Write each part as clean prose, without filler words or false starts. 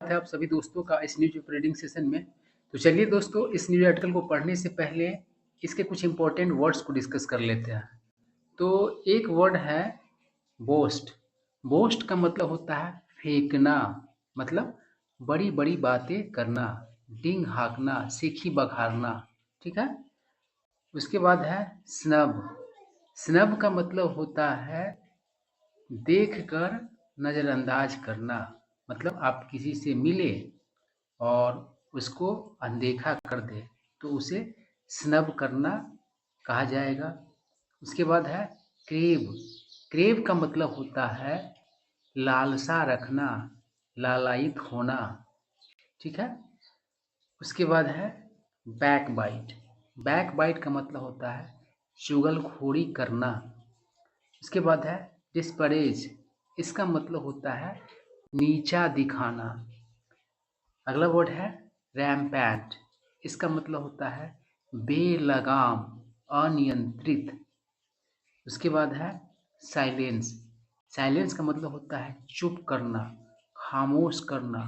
है आप सभी दोस्तों का इस न्यूज रीडिंग सेशन में। तो चलिए दोस्तों, इस न्यूज आर्टिकल को पढ़ने से पहले इसके कुछ इंपॉर्टेंट वर्ड्स को डिस्कस कर लेते हैं। तो एक वर्ड है बोस्ट। बोस्ट का मतलब होता है फेंकना, मतलब बड़ी बड़ी बातें करना, डिंग हाँकना, सीखी बघारना। ठीक है। उसके बाद है स्नब। स्नब का मतलब होता है देखकर नज़रअंदाज करना, मतलब आप किसी से मिले और उसको अनदेखा कर दे तो उसे स्नब करना कहा जाएगा। उसके बाद है क्रेव। क्रेव का मतलब होता है लालसा रखना, लालायित होना। ठीक है। उसके बाद है बैक बाइट। बैक बाइट का मतलब होता है चुगलखोरी करना। उसके बाद है डिस्परेज। इसका मतलब होता है नीचा दिखाना। अगला वर्ड है रैम्पैंट। इसका मतलब होता है बेलगाम, अनियंत्रित। उसके बाद है साइलेंस। साइलेंस का मतलब होता है चुप करना, खामोश करना।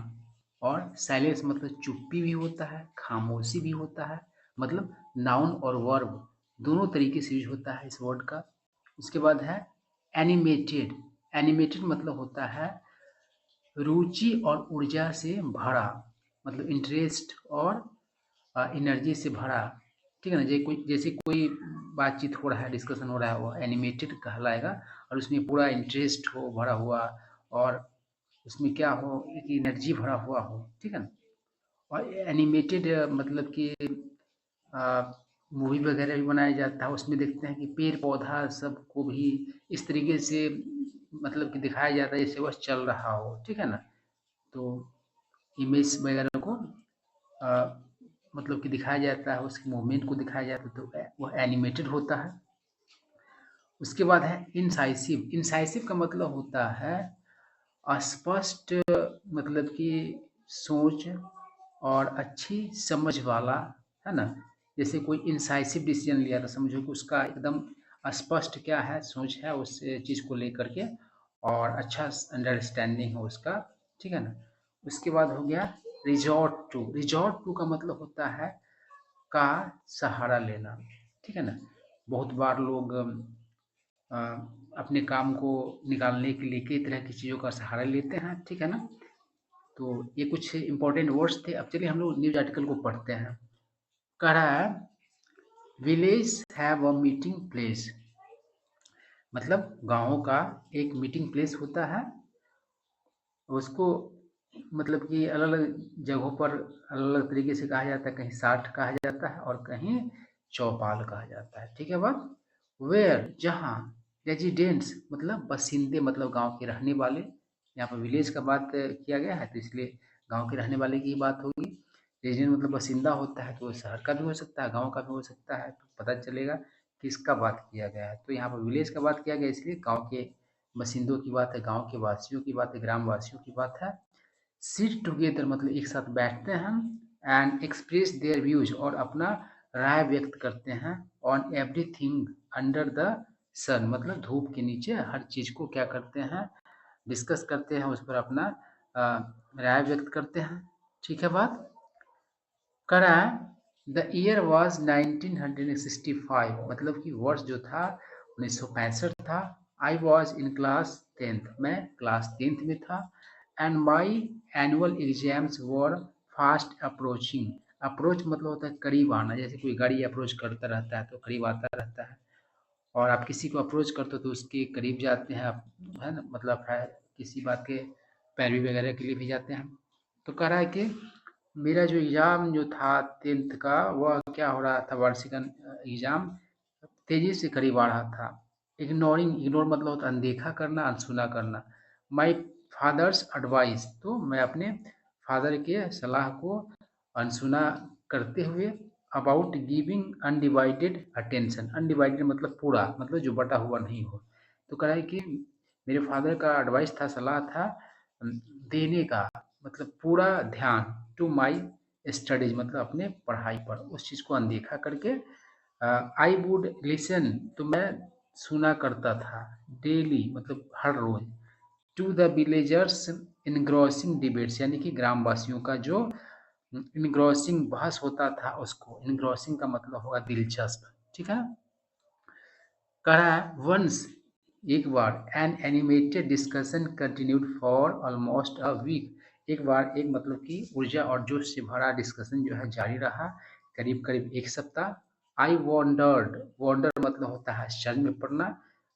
और साइलेंस मतलब चुप्पी भी होता है, खामोशी भी होता है। मतलब नाउन और वर्ब दोनों तरीके से यूज होता है इस वर्ड का। उसके बाद है एनिमेटेड। एनिमेटेड मतलब होता है रुचि और ऊर्जा से भरा, मतलब इंटरेस्ट और एनर्जी से भरा। ठीक है ना। जैसे कोई बातचीत हो रहा है, डिस्कशन हो रहा है, वो एनिमेटेड कहलाएगा। और उसमें पूरा इंटरेस्ट हो भरा हुआ, और उसमें क्या हो, एक एनर्जी भरा हुआ हो। ठीक है ना। और एनिमेटेड मतलब कि मूवी वगैरह भी बनाया जाता है, उसमें देखते हैं कि पेड़ पौधा सबको भी इस तरीके से मतलब कि दिखाया जाता है जैसे वह चल रहा हो। ठीक है ना। तो इमेज वगैरह को अ, मतलब कि दिखाया जाता है, उसके मूवमेंट को दिखाया जाता है, तो वह एनिमेटेड होता है। उसके बाद है इंसाइसिव। इंसाइसिव का मतलब होता है अस्पष्ट, मतलब कि सोच और अच्छी समझ वाला, है ना। जैसे कोई इंसाइसिव डिसीजन लिया तो समझो कि उसका एकदम स्पष्ट क्या है, सोच है उस चीज़ को लेकर के, और अच्छा अंडरस्टैंडिंग हो उसका। ठीक है ना। उसके बाद हो गया रिजॉर्ट टू। रिजॉर्ट टू का मतलब होता है का सहारा लेना। ठीक है ना। बहुत बार लोग अ, अपने काम को निकालने के लिए कई तरह की चीज़ों का सहारा लेते हैं। ठीक है ना। तो ये कुछ इंपॉर्टेंट वर्ड्स थे। अब चलिए हम लोग न्यूज आर्टिकल को पढ़ते हैं। कह रहा है village have a meeting place, मतलब गाँव का एक मीटिंग प्लेस होता है। उसको मतलब कि अलग अलग जगहों पर अलग अलग तरीके से कहा जाता है। कहीं साठ कहा जाता है और कहीं चौपाल कहा जाता है। ठीक है बात। वेयर जहाँ, रेजिडेंट्स मतलब बसिंदे, मतलब गांव के रहने वाले। यहाँ पर विलेज का बात किया गया है तो इसलिए गांव के रहने वाले की बात होगी। रेजिडेंट मतलब बसिंदा होता है, तो वो शहर का भी हो सकता है, गांव का भी हो सकता है, तो पता चलेगा किसका बात किया गया है। तो यहाँ पर विलेज का बात किया गया इसलिए गाँव के बसिंदों की बात है, गाँव के वासियों की बात है, ग्रामवासियों की बात है। सिट टुगेदर मतलब एक साथ बैठते हैं एंड एक्सप्रेस देयर व्यूज, और अपना राय व्यक्त करते हैं ऑन एवरीथिंग अंडर द सन, मतलब धूप के नीचे हर चीज को क्या करते हैं, डिस्कस करते हैं, उस पर अपना राय व्यक्त करते हैं। ठीक है बात। करा द ईयर वॉज 1965, मतलब कि वर्ष जो था 1965 था। I was in class 10th, मैं क्लास 10th में था। And my annual exams were fast approaching. Approach मतलब होता है करीब आना, जैसे कोई गाड़ी अप्रोच करता रहता है तो करीब आता रहता है। और आप किसी को अप्रोच करते हो तो उसके करीब जाते हैं आप, है ना, मतलब है किसी बात के पैरवी वगैरह के लिए भी जाते हैं। तो कह रहा है कि मेरा जो एग्ज़ाम जो था 10th का, वह क्या हो रहा था, वार्षिक एग्ज़ाम तेज़ी से करीब आ रहा था। इग्नोरिंग, इग्नोर मतलब होता है अनदेखा करना, अनसुना करना। माई फादर्स एडवाइस, तो मैं अपने फादर के सलाह को अनसुना करते हुए about giving undivided attention. Undivided मतलब पूरा, मतलब जो बटा हुआ नहीं हो। तो कह रहा है कि मेरे फादर का एडवाइस था, सलाह था देने का, मतलब पूरा ध्यान, टू माई स्टडीज मतलब अपने पढ़ाई पर, उस चीज़ को अनदेखा करके। आई वुड लिसन, तो मैं सुना करता था, डेली मतलब हर रोज। To the villagers engrossing debates यानी कि ग्रामवासियों का जो इनग्रॉसिंग बहस होता था उसको, इनग्रॉसिंग का मतलब होगा दिलचस्प, ठीक है। कह रहा है वंस, एक बार, an animated discussion continued for almost a week, एक बार एक मतलब कि ऊर्जा और जोश से भरा डिस्कशन जो है जारी रहा करीब करीब एक सप्ताह। आई वॉन्डर्ड, वॉन्डर मतलब होता है आश्चर्य में पड़ना,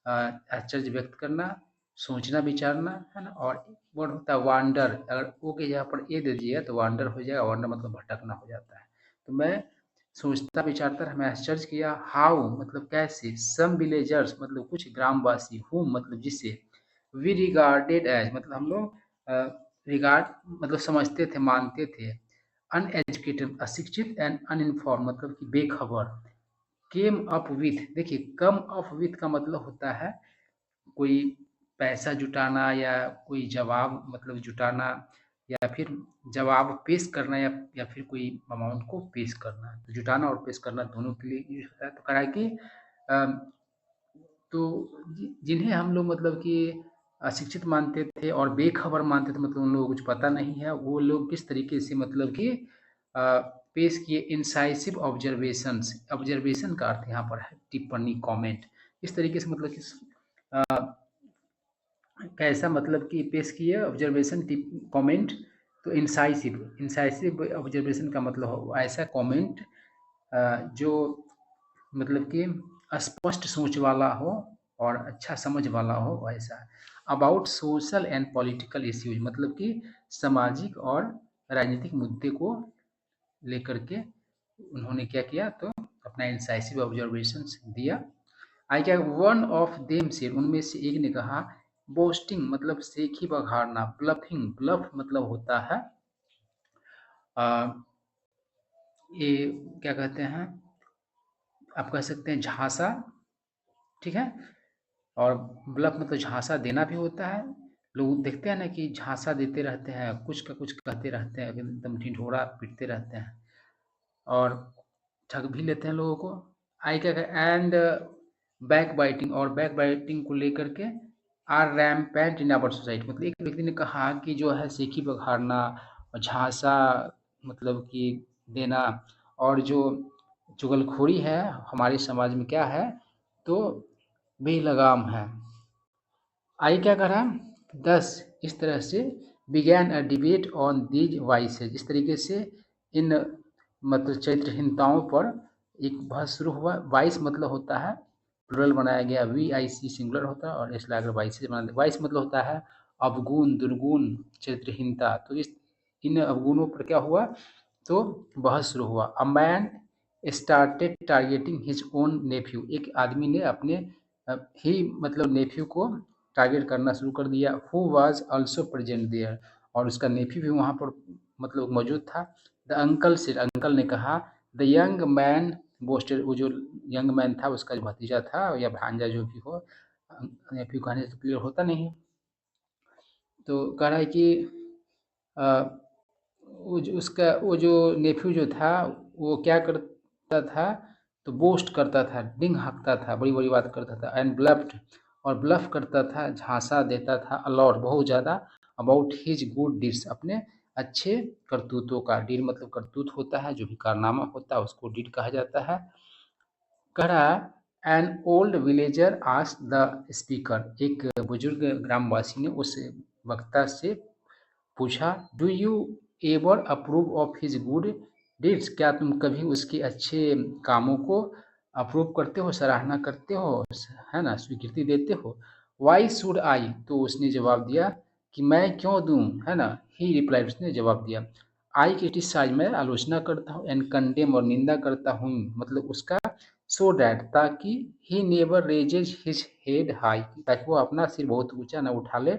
आश्चर्य व्यक्त करना, सोचना विचारना, है ना। और वर्ड होता है वांडर, अगर ओ के जगह पर ए दे दिया तो वांडर हो जाएगा, वांडर मतलब भटकना हो जाता है। तो मैं सोचता विचारता रहा, मैं आश्चर्य किया, हाउ मतलब कैसे, सम विलेजर्स मतलब कुछ ग्रामवासी, हुम मतलब जिसे, वी रिगार्डेड एज मतलब हम लोग रिगार्ड मतलब समझते थे, मानते थे, अनएजुकेटेड अशिक्षित, एंड अनइन्फॉर्म मतलब कि बेखबर, केम अप विथ, देखिए कम अप विथ का मतलब होता है कोई पैसा जुटाना या कोई जवाब मतलब जुटाना, या फिर जवाब पेश करना, या फिर कोई अमाउंट को पेश करना, तो जुटाना और पेश करना दोनों के लिए यूज होता है। तो कहा है कि तो जिन्हें हम लोग मतलब कि अशिक्षित मानते थे और बेखबर मानते थे, मतलब उन लोगों को कुछ पता नहीं है, वो लोग किस तरीके से मतलब कि पेश किए इंसाइसिव ऑब्जर्वेशंस, ऑब्जर्वेशन का अर्थ यहाँ पर है टिप्पणी, कमेंट, इस तरीके से मतलब कि कैसा मतलब कि पेश किए ऑब्जर्वेशन कमेंट, तो इंसाइसिव, इंसाइसिव ऑब्जर्वेशन का मतलब हो ऐसा कमेंट जो मतलब कि स्पष्ट सोच वाला हो और अच्छा समझ वाला हो वैसा। About social and political issues मतलब कि सामाजिक और राजनीतिक मुद्दे को लेकर के उन्होंने क्या किया, तो अपना इंसाइसिव ऑब्जर्वेशन दिया। आई क्या वन ऑफ देम से, उनमें से एक ने कहा, बोस्टिंग मतलब सेखी बघाड़ना, ब्लफिंग, ब्लफ मतलब होता है ये क्या कहते हैं, आप कह सकते हैं झांसा, ठीक है। और ब्लफ मतलब झांसा देना भी होता है। लोग देखते हैं ना कि झांसा देते रहते हैं, कुछ का कुछ कहते रहते हैं, एकदम ढिढोरा पीटते रहते हैं और ठग भी लेते हैं लोगों को। आई क्या एंड बैक बाइटिंग, और बैक बाइटिंग को लेकर के are rampant in our society, मतलब एक व्यक्ति ने कहा कि जो है सेखी बघाड़ना और झांसा मतलब कि देना और जो चुगलखोरी है हमारे समाज में क्या है, तो बेलगाम है। आई क्या करा, दस, इस तरह से began a debate on these vices, इस तरीके से इन मतलब चरित्रहीनताओं पर एक बहस शुरू हुआ। वाइस मतलब होता है प्लुरल बनाया गया, वी आई सी सिंगुलर होता है और इसलिए अगर वाइसेज बना, वाइस मतलब होता है अवगुण, दुर्गुण, चरित्रहीनता, तो इस इन अवगुणों पर क्या हुआ, तो बहस शुरू हुआ। A man started targeting his own nephew, एक आदमी ने अपने ही मतलब नेफ्यू को टारगेट करना शुरू कर दिया। Who was also present there, और उसका नेफ्यू भी वहाँ पर मतलब मौजूद था। द अंकल से, अंकल ने कहा, द यंग मैन बोस्टेड, वो जो यंग मैन था उसका जो भतीजा था या भांजा जो भी हो, नेफ्यू कहने से क्लियर होता नहीं, तो कह रहा है कि उसका वो जो नेफ्यू जो था वो क्या करता था, तो बोस्ट करता था, डिंग हाँकता था, बड़ी बड़ी बात करता था, एंड ब्लफ्ड, और ब्लफ करता था, झांसा देता था, अलॉट बहुत ज़्यादा, अबाउट हिज गुड डीड्स अपने अच्छे करतूतों का, डीड मतलब करतूत होता है जो भी कारनामा होता है उसको डीड कहा जाता है। कह रहा an old villager asked the speaker, एक बुजुर्ग ग्रामवासी ने उस वक्ता से पूछा, do you ever approve of his good deeds, क्या तुम कभी उसके अच्छे कामों को अप्रूव करते हो, सराहना करते हो, है ना, स्वीकृति देते हो। वाई शुड आई, तो उसने जवाब दिया कि मैं क्यों दूं, है ना। ही रिप्लाइड, उसने जवाब दिया, आई क्रिटिसाइज, मैं आलोचना करता हूँ, एंड कंडेम और निंदा करता हूँ, मतलब उसका, सो डैट ताकि, he never raises his head high, ताकि वो अपना सिर बहुत ऊंचा न उठा ले।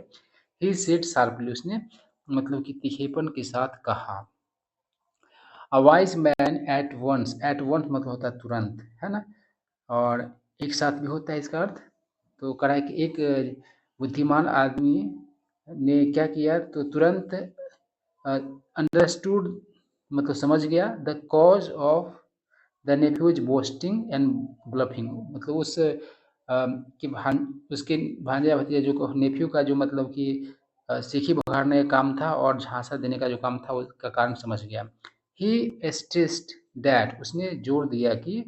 ही सेड शार्पली, उसने मतलब कि तीखेपन के साथ कहा। A wise man at once मतलब होता है तुरंत, है ना, और एक साथ भी होता है इसका अर्थ। तो कह रहा है कि एक बुद्धिमान आदमी ने क्या किया, तो तुरंत अंडरस्टूड मतलब समझ गया, the cause of the nephews boasting and bluffing, मतलब उस कि उसके भांजा भतीजा जो नेफ्यू का जो मतलब कि सीखी बुखारने का काम था और झांसा देने का जो काम था उसका कारण समझ गया। ही स्ट्रेस्ड दैट, उसने जोर दिया कि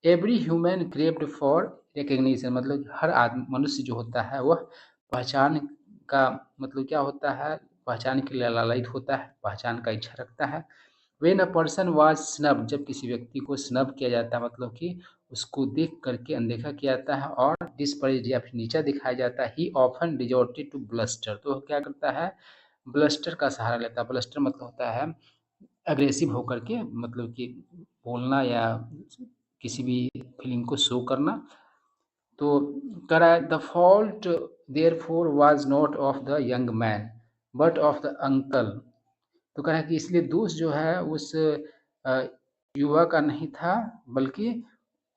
every human craved for recognition, मतलब हर आदमी मनुष्य जो होता है वह पहचान का मतलब क्या होता है, पहचान के लिए लालायित होता है, पहचान का इच्छा रखता है। When a person was snub, जब किसी व्यक्ति को स्नब किया जाता है मतलब कि उसको देख करके अनदेखा किया जाता है और डिस्परेज या फिर नीचा दिखाया जाता है, he often resorted to bluster, तो क्या करता है, ब्लस्टर का सहारा लेता है। ब्लस्टर मतलब होता है अग्रेसिव होकर के, मतलब कि बोलना या किसी भी फीलिंग को शो करना। तो करा the fault therefore was not of the young man but of the uncle, तो कह रहा है कि इसलिए दोष जो है उस युवा का नहीं था बल्कि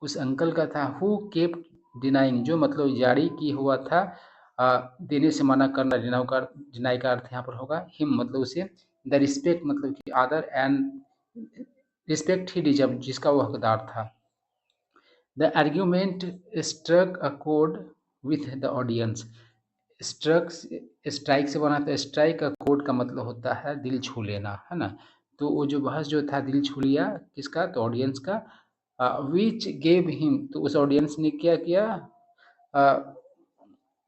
उस अंकल का था। हु केप्ट डिनाइंग, जो मतलब जारी की हुआ था देने से मना करना, डिनाई का अर्थ यहाँ पर होगा हिम, मतलब उसे द रिस्पेक्ट मतलब कि आदर एंड रिस्पेक्ट ही डिजर्व, जिसका वो हकदार था। द आर्ग्यूमेंट स्ट्रक अ कोड with the audience, struck strike से बना, तो स्ट्राइक का कोड का मतलब होता है दिल छू लेना, है ना। तो वो जो बहस जो था दिल छू लिया किसका, तो ऑडियंस का। विच गेव हिम, तो उस ऑडियंस ने क्या किया, uh,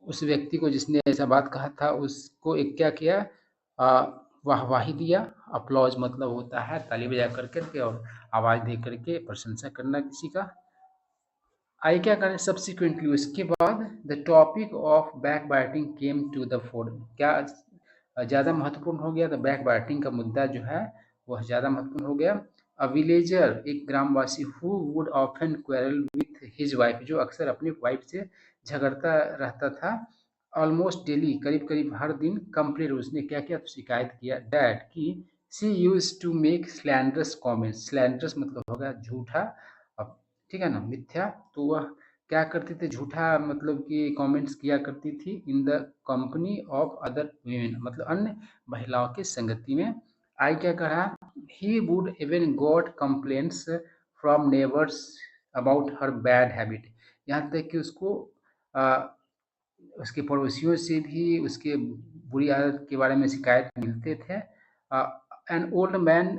उस व्यक्ति को जिसने ऐसा बात कहा था उसको एक क्या किया, वाहवाही दिया। अप्लॉज मतलब होता है ताली बजा करके और आवाज़ दे करके प्रशंसा करना किसी का। आई क्या करें, सब्सिक्वेंटली उसके बाद the topic of backbiting came to the floor, क्या ज़्यादा महत्वपूर्ण हो गया, तो बैक बाइटिंग का मुद्दा जो है वह ज़्यादा महत्वपूर्ण हो गया। अ विलेजर, एक ग्रामवासी, who would often quarrel with his wife, जो अक्सर अपनी वाइफ से झगड़ता रहता था। ऑलमोस्ट डेली, करीब करीब हर दिन, कंप्लेन, उसने क्या किया, तो शिकायत किया, डैड की सी यूज टू मेक स्लैंडरस कॉमेंट्स, स्लैंडरस मतलब होगा झूठा, अब ठीक है ना, मिथ्या, तो वह क्या करती थी, झूठा मतलब कि कमेंट्स किया करती थी in the company of other women, मतलब अन्य महिलाओं की संगति में। आई क्या कहा, he would even got complaints from neighbours about her bad habit, यहाँ तक कि उसको उसके पड़ोसियों से भी उसके बुरी आदत के बारे में शिकायत मिलते थे। An old man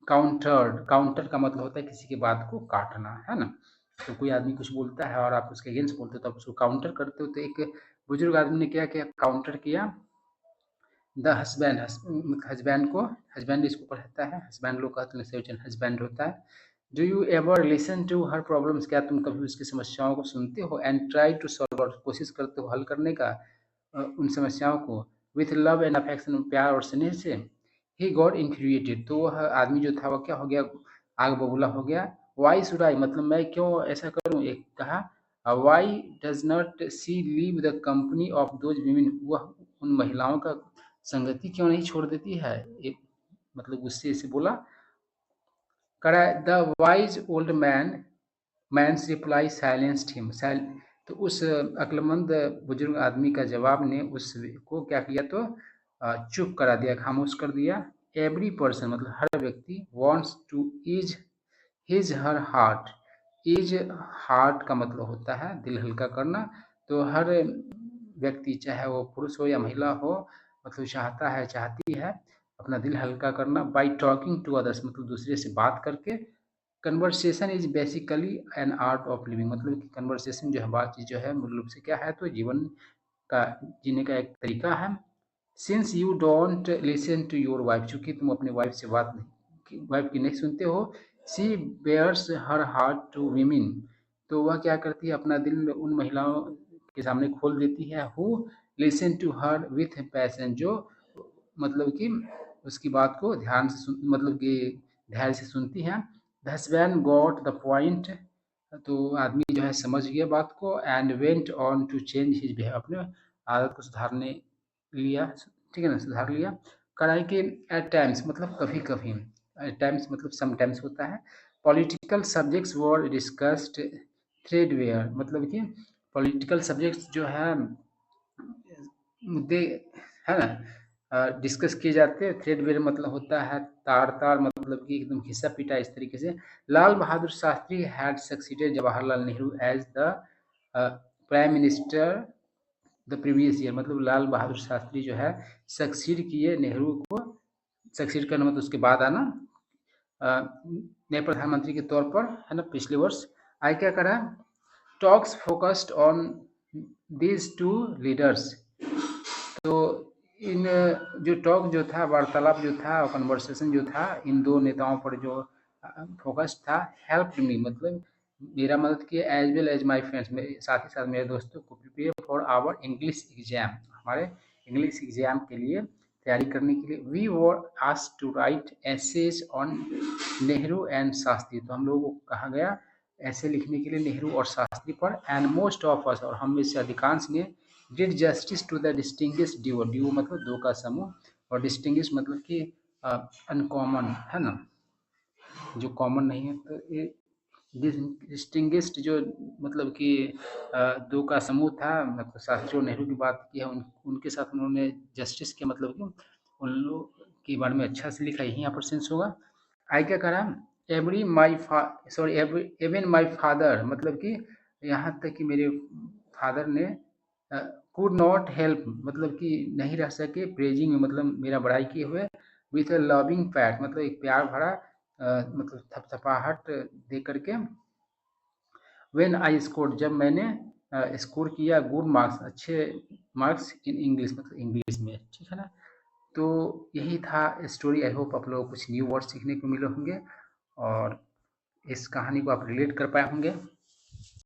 countered, counter का मतलब होता है किसी की बात को काटना, है ना। तो कोई आदमी कुछ बोलता है और आप उसके अगेंस्ट बोलते हो तो आप उसको काउंटर करते हो, तो एक बुजुर्ग आदमी ने क्या किया, काउंटर किया। द हस्बैंड, हस्बैंड को, हस्बैंड इसको पढ़ता है, हस्बैंड लोग कहते हैं हस्बैंड होता है। Do you ever listen to her problems, क्या तुम कभी उसकी समस्याओं को सुनते हो, एंड ट्राई टू सॉल्व, और कोशिश करते हो हल करने का उन समस्याओं को, विथ लव एंड अफेक्शन, प्यार और स्नेह से। ही गॉट इन्फ्यूरिएटेड, तो वह आदमी जो था वह क्या हो गया, आग बबूला हो गया। वाई शुड आई, मतलब मैं क्यों ऐसा करूं, एक कहा। Why does not he leave the company of those women, वह उन महिलाओं का संगति क्यों नहीं छोड़ देती है, एक मतलब गुस्से से बोला। करा the wise old man's reply silenced him, तो उस अक्लमंद बुजुर्ग आदमी का जवाब ने उसको क्या किया, तो चुप करा दिया, खामोश कर दिया। एवरी पर्सन मतलब हर व्यक्ति, wants to ease his her heart, ease heart का मतलब होता है दिल हल्का करना, तो हर व्यक्ति चाहे वो पुरुष हो या महिला हो, मतलब चाहता है, चाहती है अपना दिल हल्का करना। बाई टॉकिंग टू अदर्स, मतलब दूसरे से बात करके। Conversation is basically an art of living, मतलब कि कन्वर्सेशन जो है, बातचीत जो है मूल रूप से क्या है, तो जीवन का जीने का एक तरीका है। Since you don't listen to your wife, चूंकि तुम अपनी वाइफ से बात नहीं, वाइफ की नहीं सुनते हो। She bares her heart to women, तो वह क्या करती है, अपना दिल उन महिलाओं के सामने खोल देती है। Who listen to her with passion, जो मतलब कि उसकी बात को ध्यान से सुन, मतलब कि ध्यान से सुनती हैं। The husband got the point, तो आदमी जो है समझ गया बात को। And went on to change his behave, अपने आदत को सुधारने लिया, ठीक है ना, सुधार लिया। कराई के एट टाइम्स मतलब कभी कभी, एट टाइम्स मतलब समटाइम्स होता है। पॉलिटिकल सब्जेक्ट्स वर डिस्कस्ड थ्रेडवेयर, मतलब कि पॉलिटिकल सब्जेक्ट्स जो है मुद्दे, है ना, डिस्कस किए जाते हैं। थ्रेडवेयर मतलब होता है तार तार, मतलब कि एकदम घिसा पिटा इस तरीके से। Lal Bahadur Shastri had succeeded Jawaharlal Nehru as the prime minister the previous year, मतलब लाल बहादुर शास्त्री जो है सक्सीड किए नेहरू को, सक्सीड करना मतलब उसके बाद आना नए प्रधानमंत्री के तौर पर, है ना, पिछले वर्ष। आई क्या करा, talks focused on these two leaders. तो इन जो टॉक जो था, वार्तालाप जो था, कन्वर्सेशन जो था, इन दो नेताओं पर जो फोकस था, हेल्प मी, मतलब मेरा मदद किया, as well as my friends, मेरे साथ ही साथ मेरे दोस्तों को, prepare for our English exam, हमारे इंग्लिश एग्जाम के लिए तैयारी करने के लिए। We were asked to write essays on Nehru and Shastri, तो हम लोगों को कहा गया ऐसे लिखने के लिए नेहरू और शास्त्री पर। एंड मोस्ट ऑफ अस, और हम में से अधिकांश ने, did justice to the distinguish duo, duo मतलब दो का समूह, और डिस्टिंग्विश मतलब कि अनकॉमन, है ना, जो कॉमन नहीं है, तो ये डिस्टिंग्विश्ड जो मतलब कि दो का समूह था, मतलब शास्त्री और नेहरू की बात की है, उनके साथ उन्होंने जस्टिस के मतलब कि उन लोग के बारे में अच्छा से लिखा, यही यहाँ पर सेंस होगा। आई क्या करा, every my sorry even my father, मतलब कि यहाँ तक कि मेरे फादर ने कुड नॉट हेल्प, मतलब कि नहीं रह सके, प्रेजिंग में मतलब मेरा बड़ाई किए हुए, विथ ए लविंग पैट, मतलब एक प्यार भरा मतलब थपथपाहट दे करके, व्हेन आई स्कोर, जब मैंने स्कोर किया गुड मार्क्स, अच्छे मार्क्स इन इंग्लिश, मतलब इंग्लिश में, ठीक है ना। तो यही था स्टोरी। आई होप आप लोगों को कुछ न्यू वर्ड सीखने को मिले होंगे और इस कहानी को आप रिलेट कर पाए होंगे।